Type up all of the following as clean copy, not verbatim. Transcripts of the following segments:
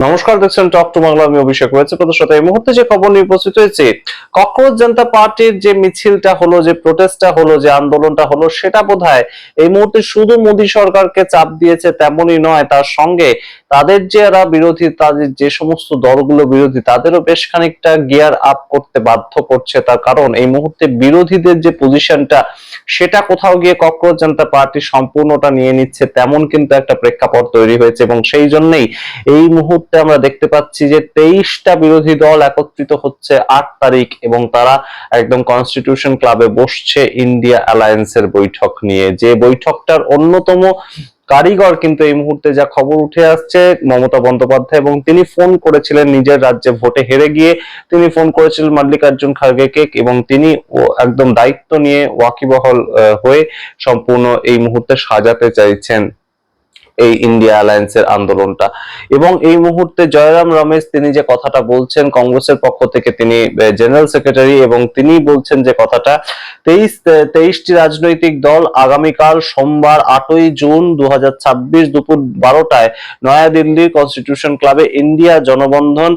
নমস্কার, দেখছেন talk to Bangla. আমি অভিষেক রয়েছে আপনাদের সাথে। এই মুহূর্তে যে খবর নিয়ে উপস্থিত হয়েছে, ককরোচ জনতা পার্টির যে মিছিলটা হলো, যে প্রোটেস্টটা হলো, যে আন্দোলনটা হলো, সেটা বোধহয় এই মুহূর্তে শুধু মোদী সরকারকে চাপ দিয়েছে তেমনই নয়, তার সঙ্গে তাদের যারা বিরোধী, তাদের যে সমস্ত দলগুলো বিরোধী, তাদেরও বেশ খানিকটা গিয়ার আপ করতে বাধ্য করছে। তার কারণ এই মুহূর্তে বিরোধীদের যে পজিশনটা, সেটা কোথাও গিয়ে ককরোচ জনতা পার্টি সম্পূর্ণটা নিয়ে নিচ্ছে, তেমন কিন্তু একটা প্রেক্ষাপট তৈরি হয়েছে। এবং সেই জন্যই এই মুহূর্তে আমরা দেখতে পাচ্ছি যে 23টা বিরোধী দল একত্রিত হচ্ছে 8 তারিখ, এবং তারা একদম কনস্টিটিউশন ক্লাবে বসছে ইন্ডিয়া অ্যালায়েন্সের বৈঠক নিয়ে। যে বৈঠকটার অন্যতম কারিগর কিন্তু এই মুহূর্তে যা খবর উঠে আসছে, মমতা বন্দ্যোপাধ্যায়, এবং তিনি ফোন করেছিলেন নিজের রাজ্যে ভোটে হেরে গিয়ে। তিনি ফোন করেছিলেন মল্লিকার্জুন খার্গেকে, এবং তিনি একদম দায়িত্ব নিয়ে ওয়াকিবহল হয়ে সম্পূর্ণ এই মুহূর্তে সাজাতে চাইছেন এই ইন্ডিয়া অ্যালায়েন্সের আন্দোলনটা। এবং এই মুহূর্তে জয়রাম রমেশ তিনি যে কথাটা বলছেন কংগ্রেসের পক্ষ থেকে, তিনি জেনারেল সেক্রেটারি, এবং তিনি বলছেন যে কথাটা 23টি রাজনৈতিক দল আগামীকাল সোমবার 8ই জুন 2026 দুপুর 12টায় নয়াদিল্লির কনস্টিটিউশন ক্লাবে ইন্ডিয়া জনবন্ধন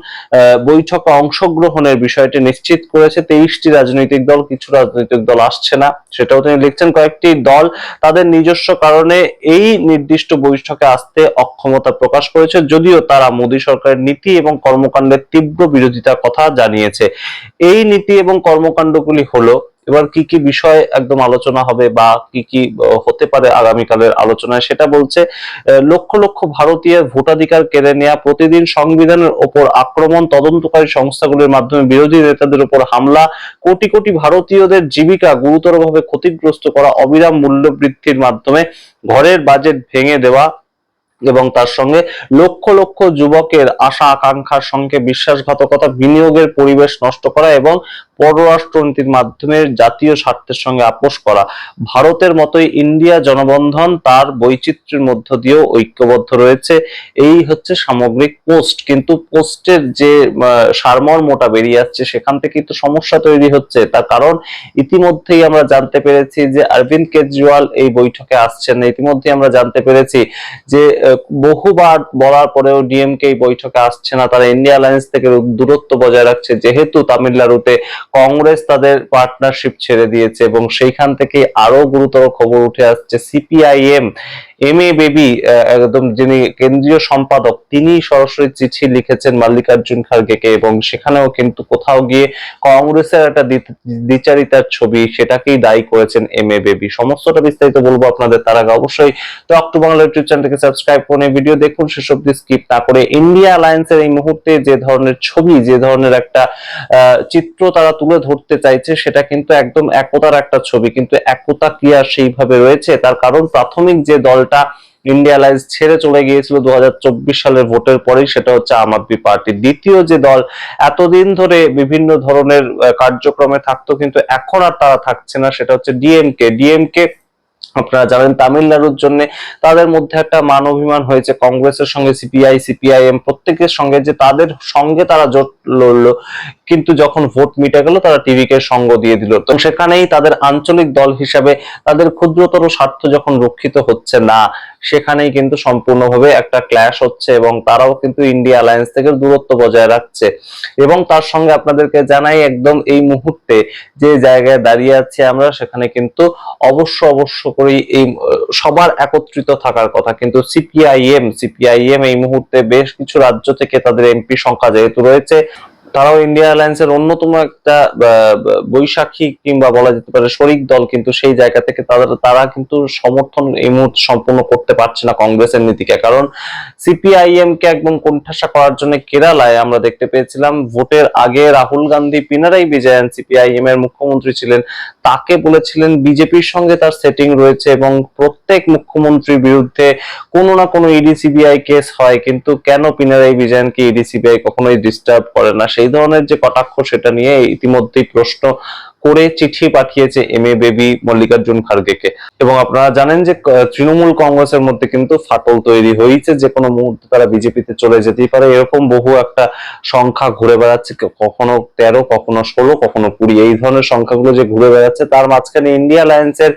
বৈঠকে অংশগ্রহণের বিষয়টি নিশ্চিত করেছে। 23টি রাজনৈতিক দল, কিছু রাজনৈতিক দল আসছে না, সেটাও তিনি লিখছেন। কয়েকটি দল তাদের নিজস্ব কারণে এই নির্দিষ্ট বৈঠকে আসতে অক্ষমতা প্রকাশ করেছে, যদিও তারা মোদী সরকারের নীতি এবং কর্মকাণ্ডের তীব্র বিরোধিতার কথা জানিয়েছে। এই নীতি এবং কর্মকাণ্ডগুলি হলো, এবার কি কি বিষয় একদম আলোচনা হবে বা কি কি হতে পারে আগামীকালের আলোচনায়, সেটা বলছে লক্ষ লক্ষ ভারতীয় ভোটাধিকার কেড়ে নেওয়া, প্রতিদিন সংবিধানের ওপর আক্রমণ, তদন্তকারী সংস্থাগুলির মাধ্যমে বিরোধী নেতাদের উপর হামলা, কোটি কোটি ভারতীয়দের জীবিকা গুরুতরভাবে ক্ষতিগ্রস্ত করা, অবিরাম মূল্য বৃদ্ধির মাধ্যমে ঘরের বাজেট ভেঙে দেওয়া, এবং তার সঙ্গে লক্ষ লক্ষ যুবকের আশা আকাঙ্ক্ষার সঙ্গে বিশ্বাসঘাতকতা, বিনিয়োগের পরিবেশ নষ্ট করা, এবং পররাষ্ট্রনীতির মাধ্যমে জাতীয় স্বার্থের সঙ্গে আপোষ করা। ভারতের মতোই ইন্ডিয়া জনবন্ধন তার বৈচিত্র্যের মধ্য দিয়েও ঐক্যবদ্ধ রয়েছে। এই হচ্ছে সামগ্রিক পোস্ট, কিন্তু পোস্টের যে সারমর্মটা বেরিয়ে আসছে, সেখান থেকে তো সমস্যা তৈরি হচ্ছে। তার কারণ ইতিমধ্যেই আমরা জানতে পেরেছি যে অরবিন্দ কেজরিওয়াল এই বৈঠকে আসছেন। ইতিমধ্যেই আমরা জানতে পেরেছি যে বহুবার বলার পরেও ডিএমকে এই বৈঠকে আসছে না, তারা ইন্ডিয়া অ্যালায়েন্স থেকে দূরত্ব বজায় রাখছে, যেহেতু তামিলনাড়ুতে কংগ্রেস তাদের পার্টনারশিপ ছেড়ে দিয়েছে। এবং সেইখান থেকে আরো গুরুতর খবর উঠে আসছে, সিপিআইএম এম এ বেবি, একদম যিনি কেন্দ্রীয় সম্পাদক, তিনি সরাসরি চিঠি লিখেছেন মল্লিকার্জুন খার্গেকে, এবং সেখানেও কিন্তু কোথাও গিয়ে কংগ্রেসের একটা দ্বিচারিতার ছবি, সেটাকেই দায়ী করেছেন এম এ বেবি। সমস্তটা বিস্তারিত বলবো আপনাদের, তার আগে অবশ্যই টক টু বাংলা ইউটিউব চ্যানেলটিকে সাবস্ক্রাইব করে ভিডিও দেখুন শেষ অবধি স্কিপ না করে। ইন্ডিয়া অ্যালায়েন্সের এই মুহূর্তে যে ধরনের ছবি, যে ধরনের একটা চিত্র তারা তুলে ধরতে চাইছে, সেটা কিন্তু একদম একতার একটা ছবি, কিন্তু একতা কি আর সেইভাবে রয়েছে? তার কারণ প্রাথমিক যে দলটা ইন্ডিয়া অ্যালায়েন্স ছেড়ে চলে গিয়েছিল 2024 সালের ভোটের পরেই, সেটা হচ্ছে আম আদমি পার্টি। দ্বিতীয় যে দল এতদিন ধরে বিভিন্ন ধরনের কার্যক্রমে থাকতো, কিন্তু এখন আর তারা থাকছে না, সেটা হচ্ছে ডিএমকে। ডিএমকে আপনারা জানেন তামিলনাড়ুর জন্য তাদের মধ্যে একটা মান অভিমান হয়েছে কংগ্রেসের সঙ্গে, সিপিআই সিপিআইএম প্রত্যেকের সঙ্গে, যে তাদের সঙ্গে তারা জোট লড়লো, কিন্তু যখন ভোট মিটে গেল তারা টিভিকে সঙ্গ দিয়ে দিল। তো সেখানেই তাদের আঞ্চলিক দল হিসাবে তাদের ক্ষুদ্রতর স্বার্থ যখন রক্ষিত হচ্ছে না, সেখানেই কিন্তু সম্পূর্ণভাবে একটা ক্ল্যাশ হচ্ছে, এবং তারাও কিন্তু ইন্ডিয়া অ্যালায়েন্স থেকে দূরত্ব বজায় রাখছে। এবং তার সঙ্গে আপনাদেরকে জানাই, একদম এই মুহূর্তে যে জায়গায় দাঁড়িয়ে আছি আমরা, সেখানে কিন্তু অবশ্য করেই এই সবার একত্রিত থাকার কথা। কিন্তু সিপিআইএম এই মুহূর্তে বেশ কিছু রাজ্য থেকে তাদের এমপি সংখ্যা যেহেতু রয়েছে, তারাও ইন্ডিয়া অ্যালায়েন্সের অন্যতম একটা বৈশাখী কিংবা বলা যেতে পারে শরিক দল, কিন্তু সেই জায়গা থেকে তারা কিন্তু সমর্থন এই মুহূর্তে সম্পূর্ণ করতে পারছে না কংগ্রেসের নীতিকে। কারণ সিপিআইএম কে একদম কোণঠাসা করার জন্য কেরালায় আমরা দেখতে পেয়েছিলাম ভোটের আগে রাহুল গান্ধী, পিনারাই বিজয়ন সিপিআইএম এর মুখ্যমন্ত্রী ছিলেন, তাকে বলেছিলেন বিজেপির সঙ্গে তার সেটিং রয়েছে, এবং প্রত্যেক মুখ্যমন্ত্রীর বিরুদ্ধে কোনো না কোনো ইডি সিবিআই কেস হয়, কিন্তু কেন পিনারাই বিজয়নকে ইডি সিবিআই কখনোই ডিস্টার্ব করে না? সেই ধরনের যে কটাক্ষ, সেটা নিয়ে ইতিমধ্যেই প্রশ্ন করে চিঠি পাঠিয়েছে বেবি মল্লিকার্জুন খার্গেকে। এবং আপনারা জানেন যে তৃণমূল কংগ্রেসের মধ্যে কিন্তু ফাটল তৈরি হয়েছে, যে কোনো মুহূর্তে তারা বিজেপিতে চলে যেতেই পারে, এরকম বহু একটা সংখ্যা ঘুরে বেড়াচ্ছে, কখনো 13, কখনো 16, কখনো 20, এই ধরনের সংখ্যাগুলো যে ঘুরে বেড়াচ্ছে, তার মাঝখানে ইন্ডিয়া অ্যালায়েন্সের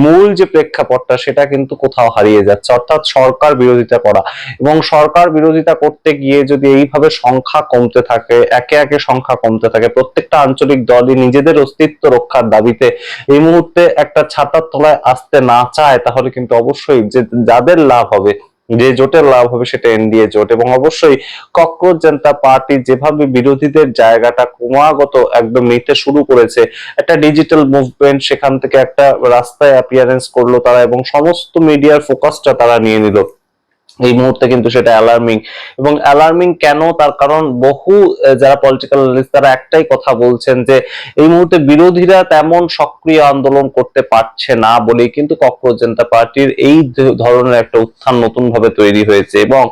মূল যে প্রেক্ষাপটটা সেটা কিন্তু কোথাও হারিয়ে যাচ্ছে, অর্থাৎ সরকার বিরোধিতা করা। এবং সরকার বিরোধিতা করতে গিয়ে যদি এইভাবে সংখ্যা কমতে থাকে, একে একে সংখ্যা কমতে থাকে, প্রত্যেকটা আঞ্চলিক দলই নিজেদের অস্তিত্ব রক্ষার দাবিতে এই মুহূর্তে একটা ছাতার তলায় আসতে না চায়, তাহলে কিন্তু অবশ্যই যে যাদের লাভ হবে, যে জোটের লাভ হবে সেটা এনডিএ জোট। এবং অবশ্যই ককরোচ জনতা পার্টি যেভাবে বিরোধীদের জায়গাটা ক্রমাগত একদম নিতে শুরু করেছে, একটা ডিজিটাল মুভমেন্ট, সেখান থেকে একটা রাস্তায় অ্যাপিয়ারেন্স করলো তারা, এবং সমস্ত মিডিয়ার ফোকাসটা তারা নিয়ে নিল এই মুহূর্তে, কিন্তু সেটা অ্যালার্মিং। এবং অ্যালার্মিং কেন? তার কারণ বহু যারা পলিটিক্যাল অ্যানালিস্ট তারা একটাই কথা বলছেন, যে এই মুহূর্তে বিরোধীরা তেমন সক্রিয় আন্দোলন করতে পারছে না বলেই কিন্তু ককরোচ জনতা পার্টির এই ধরনের একটা উত্থান নতুন ভাবে তৈরি হয়েছে। এবং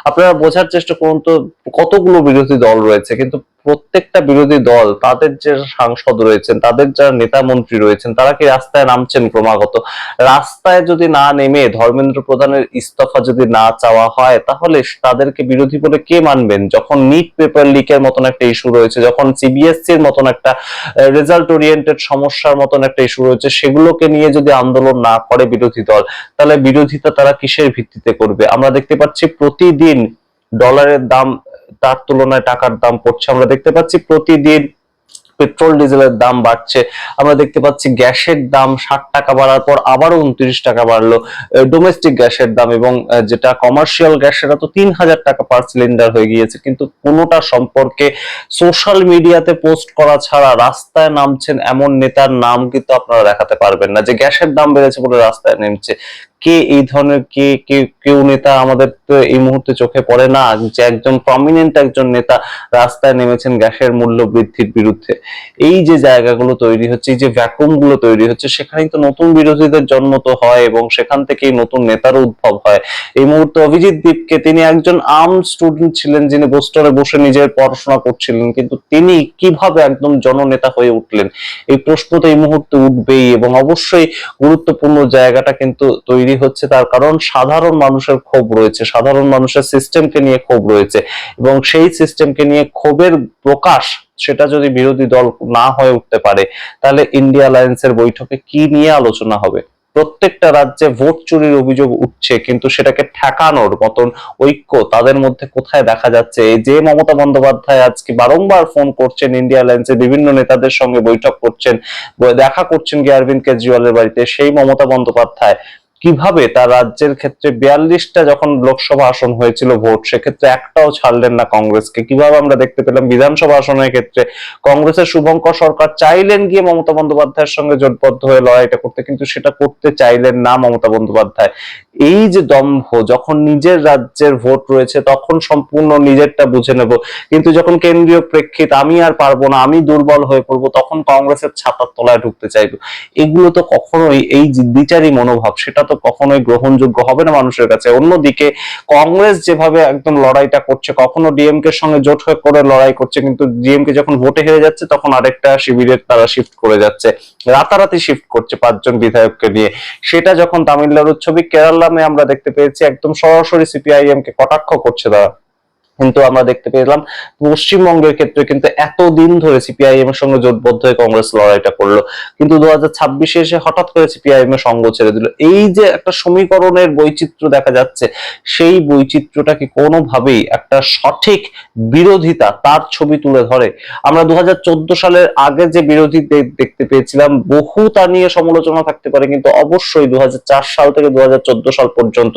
আপনারা বোঝার চেষ্টা করুন তো, কতগুলো বিরোধী দল রয়েছে, কিন্তু প্রত্যেকটা বিরোধী দল, তাদের যে সাংসদ রয়েছেন, তাদের যারা নেতা মন্ত্রী রয়েছেন, তারা কি রাস্তায় নামছেন ক্রমাগত? রাস্তায় যদি না নেমে ধর্মেন্দ্র প্রধানের ইস্তফা যদি না চাওয়া হয়, তাহলে তাদেরকে বিরোধী বলে কে মানবেন? যখন নিট পেপার লিকের মতন একটা ইস্যু রয়েছে, যখন সিবিএসসি এর মতন একটা রেজাল্ট ওরিয়েন্টেড সমস্যার মতন একটা ইস্যু রয়েছে, সেগুলোকে নিয়ে যদি আন্দোলন না করে বিরোধী দল, তাহলে বিরোধিতা তারা কিসের ভিত্তিতে করবে? আমরা দেখতে পাচ্ছি প্রতিদিন ডলারের দাম, তার তুলনায় টাকার দাম পড়ছে। আমরা দেখতে পাচ্ছি প্রতিদিন পেট্রোল ডিজেলের দাম বাড়ছে। আমরা দেখতে পাচ্ছি গ্যাসের দাম 60 টাকা বাড়ার পর আবারও 29 টাকা বাড়লো ডোমেস্টিক গ্যাসের দাম, এবং যেটা কমার্শিয়াল গ্যাস সেটা তো 3000 টাকা পার সিলিন্ডার হয়ে গিয়েছে। কিন্তু কোনোটা সম্পর্কে সোশ্যাল মিডিয়াতে পোস্ট করা ছাড়া রাস্তায় নামছেন এমন নেতার নাম কিন্তু আপনারা দেখাতে পারবেন না, যে গ্যাসের দাম বেড়েছে বলে রাস্তায় নেমছে। কে এই ধরনের কেউ নেতা আমাদের তো এই মুহূর্তে চোখে পড়ে না, যে একজন প্রমিনেন্ট একজন নেতা রাস্তায় নেমেছেন গ্যাসের মূল্য বৃদ্ধির বিরুদ্ধে। এই যে জায়গাগুলো তৈরি হচ্ছে, এই যে ভ্যাকুয়াম গুলো তৈরি হচ্ছে, সেখানেই তো নতুন বিরোধীদের জন্ম তো হয়, এবং সেখান থেকেই নতুন নেতার উদ্ভব হয়। এই মুহূর্তে অভিজিৎ দীপকে, তিনি একজন আর্ম স্টুডেন্ট ছিলেন, যিনি বোস্টনে বসে নিজের পড়াশোনা করছিলেন, কিন্তু তিনি কিভাবে একদম জননেতা হয়ে উঠলেন? এই প্রশ্ন তো এই মুহূর্তে উঠবেই। এবং অবশ্যই গুরুত্বপূর্ণ জায়গাটা কিন্তু তৈরি হচ্ছে, তার কারণ সাধারণ মানুষের ক্ষোভ রয়েছে, সাধারণ মানুষের সিস্টেমকে নিয়ে ক্ষোভ রয়েছে, এবং সেই সিস্টেমকে নিয়ে ক্ষোভের প্রকাশ সেটা যদি বিরোধী দল না হয়ে উঠতে পারে, তাহলে ইন্ডিয়া অ্যালায়েন্সের বৈঠকে কি নিয়ে আলোচনা হবে? প্রত্যেকটা রাজ্যে ভোট চুরির অভিযোগ উঠছে, কিন্তু সেটাকে ঠেকানোর মতন ঐক্য তাদের মধ্যে কোথায় দেখা যাচ্ছে? এই যে মমতা বন্দ্যোপাধ্যায় আজকে বারংবার ফোন করছেন ইন্ডিয়া অ্যালায়েন্সের বিভিন্ন নেতাদের সঙ্গে বৈঠক করছেন, দেখা করছেন কি অরবিন্দ কেজরিওয়ালের বাড়িতে, সেই মমতা বন্দ্যোপাধ্যায় কিভাবে তার রাজ্যের ক্ষেত্রে 42টা যখন লোকসভা আসন হয়েছিল ভোট, সেক্ষেত্রে একটাও ছাড়লেন না কংগ্রেসকে। কিভাবে আমরা দেখতে পেলাম বিধানসভা আসনের ক্ষেত্রে কংগ্রেসের শুভঙ্কর সরকার চাইলেন গিয়ে মমতা বন্দ্যোপাধ্যায়ের সঙ্গে জোটবদ্ধ হয়ে লড়াইটা করতে, কিন্তু সেটা করতে চাইলেন না মমতা বন্দ্যোপাধ্যায়। এই যে দম্ভ, যখন নিজের রাজ্যের ভোট রয়েছে তখন সম্পূর্ণ নিজেরটা বুঝে নেব, কিন্তু যখন কেন্দ্রীয় প্রেক্ষিত, আমি আর পারবো না, আমি দুর্বল হয়ে পড়বো, তখন কংগ্রেসের ছাতার তলায় ঢুকতে চাইবো। এগুলো তো কখনোই, এই যে দ্বিচারী মনোভাব, সেটা তো কখনোই গ্রহণযোগ্য হবে না মানুষের কাছে। অন্যদিকে কংগ্রেস যেভাবে একদম লড়াইটা করছে, কখনো ডিএমকে সঙ্গে জোট হয়ে করে লড়াই করছে, কিন্তু ডিএমকে যখন ভোটে হেরে যাচ্ছে তখন আরেকটা শিবিরের তারা শিফট করে যাচ্ছে, রাতারাতি শিফট করছে 5 জন বিধায়ককে নিয়ে। সেটা যখন তামিলনাড়ুর ছবি কেরালামে আমরা দেখতে পেয়েছি, একদম সরাসরি সিপিআইএম কে কটাক্ষ করছে তারা। কিন্তু আমরা দেখতে পেলাম পশ্চিমবঙ্গের ক্ষেত্রে কিন্তু এতদিন ধরে সিপিআইএম এর সঙ্গে জোটবদ্ধ হয়ে কংগ্রেস লড়াইটা করলো, কিন্তু 2026-এ এসে হঠাৎ করে সিপিআইএম এর সঙ্গ ছেড়ে দিল। এই যে একটা সমীকরণের বৈচিত্র্য দেখা যাচ্ছে, সেই বৈচিত্র্যটা কি কোনোভাবেই একটা সঠিক বিরোধিতা তার ছবি তুলে ধরে? আমরা 2014 সালের আগে যে বিরোধী দেখতে পেয়েছিলাম, বহু তা নিয়ে সমালোচনা থাকতে পারে, কিন্তু অবশ্যই 2004 সাল থেকে 2014 সাল পর্যন্ত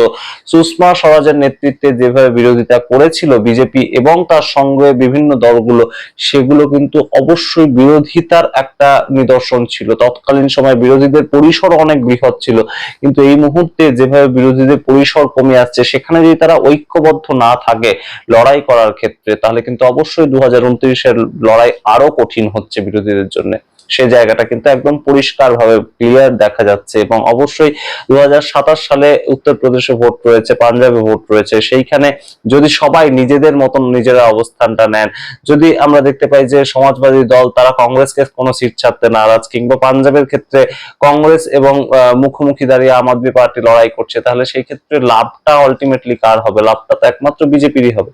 সুষমা স্বরাজের নেতৃত্বে যেভাবে বিরোধিতা করেছিল বিজেপি এবং তার সঙ্গে বিভিন্ন দলগুলো, সেগুলো কিন্তু অবশ্যই বিরোধিতার একটা নিদর্শন ছিল। তৎকালীন সময় বিরোধীদের পরিসর অনেক বৃহৎ ছিল, কিন্তু এই মুহূর্তে যেভাবে বিরোধীদের পরিসর কমে আসছে, সেখানে যদি তারা ঐক্যবদ্ধ না থাকে লড়াই করার ক্ষেত্রে, তাহলে কিন্তু অবশ্যই 2029-এর লড়াই আরো কঠিন হচ্ছে বিরোধীদের জন্য। সে জায়গাটা কিন্তু একদম পরিষ্কার ভাবে ক্লিয়ার দেখা যাচ্ছে। এবং অবশ্যই 2027 সালে উত্তরপ্রদেশে ভোট রয়েছে, পাঞ্জাবে ভোট রয়েছে, সেইখানে যদি সবাই নিজেদের নিজেদের মতন নিজেরা অবস্থানটা নেন। যদি আমরা দেখতে পাই যে সমাজবাদী দল তারা কংগ্রেসকে কোনো সিট ছাড়তে নারাজ, কিংবা পাঞ্জাবের ক্ষেত্রে কংগ্রেস এবং মুখোমুখি দাঁড়িয়ে আম আদমি পার্টি লড়াই করছে, তাহলে সেই ক্ষেত্রে লাভটা আলটিমেটলি কার হবে? লাভটা তো একমাত্র বিজেপিরই হবে।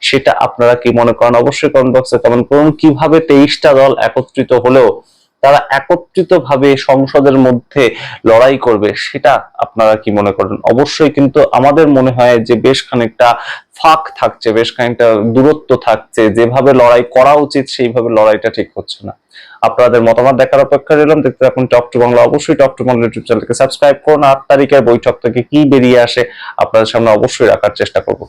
সেটা আপনারা কি মনে করেন? অবশ্যই কমেন্ট বক্সে কমেন্ট করুন। কিভাবে 23টা দল একত্রিত হলেও তারা একত্রিত ভাবে সংসদের মধ্যে লড়াই করবে, সেটা আপনারা কি মনে করেন? অবশ্যই কিন্তু আমাদের মনে হয় যে বেশ খানিকটা ফাঁক থাকছে, বেশ খানিকটা দূরত্ব থাকছে, যেভাবে লড়াই করা উচিত সেইভাবে লড়াইটা ঠিক হচ্ছে না। আপনাদের মতামত দেখার অপেক্ষা রইলাম। দেখতে থাকুন টক টু বাংলা। অবশ্যই টক টু বাংলা ইউটিউব চ্যানেলকে সাবস্ক্রাইব করুন। 8 তারিখের বৈঠক থেকে কি বেরিয়ে আসে আপনাদের সামনে অবশ্যই রাখার চেষ্টা করব।